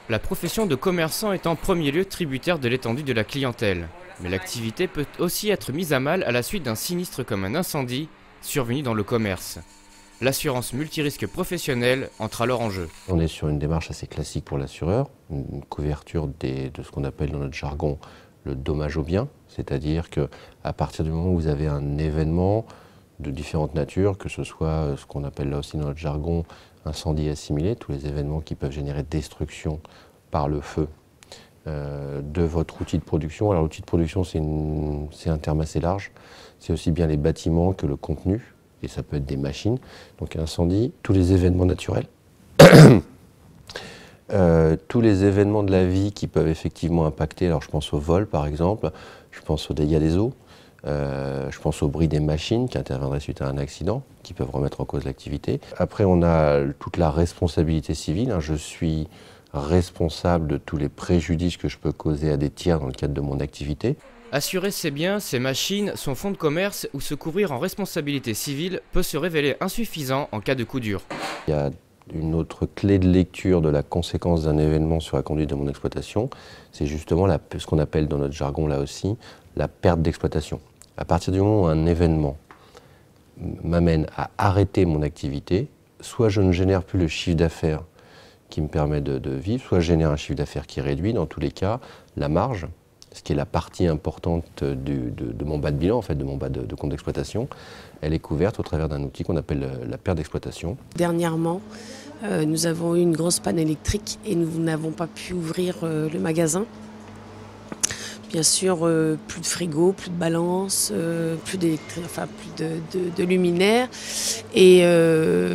La profession de commerçant est en premier lieu tributaire de l'étendue de la clientèle. Mais l'activité peut aussi être mise à mal à la suite d'un sinistre comme un incendie survenu dans le commerce. L'assurance multirisque professionnelle entre alors en jeu. On est sur une démarche assez classique pour l'assureur, une couverture de ce qu'on appelle dans notre jargon le dommage au bien, c'est-à-dire qu'à partir du moment où vous avez un événement de différentes natures, que ce soit ce qu'on appelle là aussi dans notre jargon incendie assimilé, tous les événements qui peuvent générer destruction par le feu de votre outil de production. Alors l'outil de production c'est un terme assez large, c'est aussi bien les bâtiments que le contenu, et ça peut être des machines. Donc incendie, tous les événements naturels, tous les événements de la vie qui peuvent effectivement impacter, alors je pense au vol par exemple, je pense aux dégâts des eaux, je pense au bruit des machines qui interviendraient suite à un accident, qui peuvent remettre en cause l'activité. Après on a toute la responsabilité civile, je suis responsable de tous les préjudices que je peux causer à des tiers dans le cadre de mon activité. Assurer ses biens, ses machines, son fonds de commerce ou se couvrir en responsabilité civile peut se révéler insuffisant en cas de coup dur. Il y a une autre clé de lecture de la conséquence d'un événement sur la conduite de mon exploitation, c'est justement ce qu'on appelle dans notre jargon là aussi, la perte d'exploitation. À partir du moment où un événement m'amène à arrêter mon activité, soit je ne génère plus le chiffre d'affaires qui me permet de vivre, soit je génère un chiffre d'affaires qui est réduit. Dans tous les cas, la marge, ce qui est la partie importante de mon bas de bilan, en fait, de mon bas de compte d'exploitation, elle est couverte au travers d'un outil qu'on appelle la perte d'exploitation. Dernièrement, nous avons eu une grosse panne électrique et nous n'avons pas pu ouvrir le magasin. Bien sûr, plus de frigo, plus de balance, plus de luminaires. Et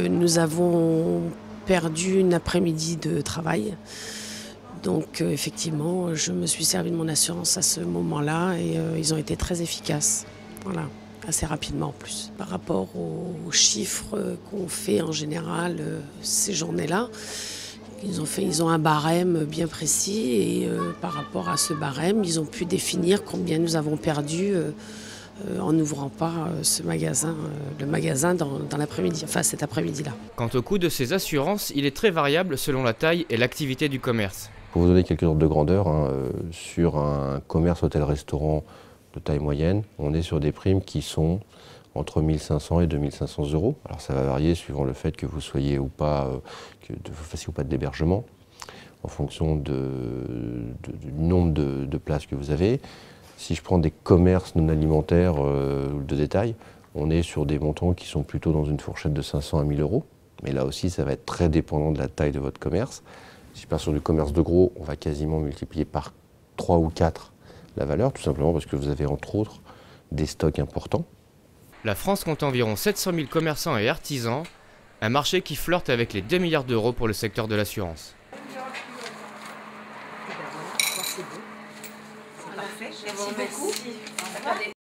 nous avons perdu une après-midi de travail. Donc effectivement, je me suis servi de mon assurance à ce moment-là et ils ont été très efficaces. Voilà, assez rapidement en plus. Par rapport aux chiffres qu'on fait en général ces journées-là, ils ont un barème bien précis et par rapport à ce barème, ils ont pu définir combien nous avons perdu en n'ouvrant pas le magasin dans l'après-midi, enfin cet après-midi-là. Quant au coût de ces assurances, il est très variable selon la taille et l'activité du commerce. Pour vous donner quelques ordres de grandeur, sur un commerce hôtel-restaurant de taille moyenne, on est sur des primes qui sont entre 1 500 et 2 500 euros. Alors ça va varier suivant le fait que vous soyez ou pas, que vous fassiez ou pas de l'hébergement, en fonction du nombre de places que vous avez. Si je prends des commerces non alimentaires de détail, on est sur des montants qui sont plutôt dans une fourchette de 500 à 1 000 euros. Mais là aussi, ça va être très dépendant de la taille de votre commerce. Si je pars sur du commerce de gros, on va quasiment multiplier par 3 ou 4 la valeur, tout simplement parce que vous avez entre autres des stocks importants. La France compte environ 700 000 commerçants et artisans, un marché qui flirte avec les 2 milliards d'euros pour le secteur de l'assurance. Parfait, merci beaucoup.